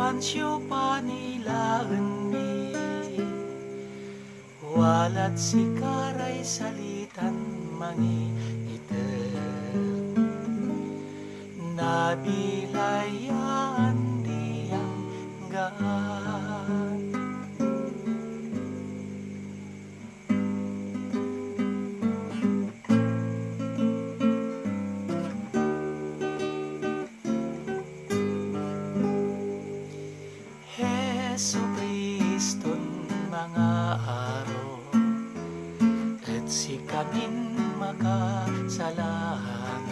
Katawan siyo panilaan mi, walat sikaray salitan mangi iter. Nabilayan diyang gaan. Jesucriston mga aro, et si kanin makasalanan.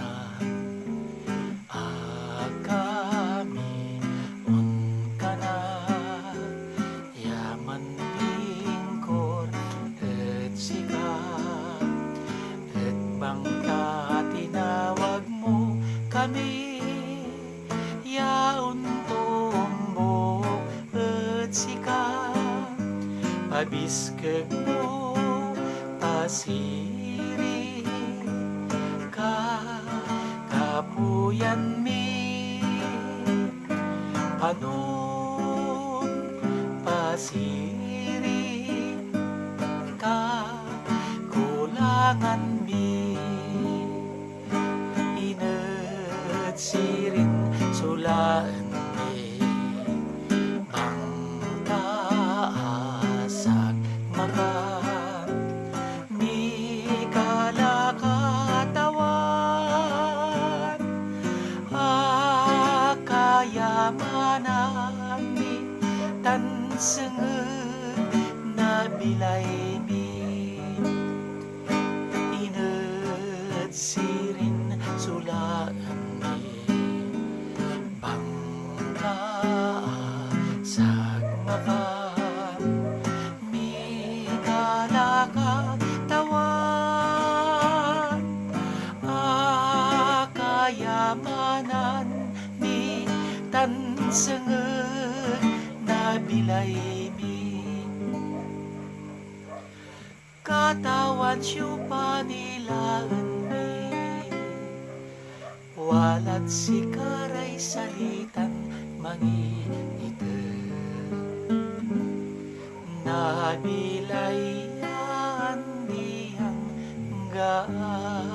Kami on ka na, yaman lingkod, et sika, et bangka tinawag mo kami, yaon tumbok, et sika, pabiskeg mo pasiri ka, kapuyan mi panon pasiri ka, kulangan mi inet sirin sulaan mi bangtaasag makan mi kalakatawan kayamanan mi tansengeg na bilay mi inet sirin sulaan mi bangka sagmakan mi kalakatawan kayamanan mi tansengeg na bilay mi. Katawan siyo panilaan mi, walat sikaray salitan mangi iter. Nabilayan diyang gaan.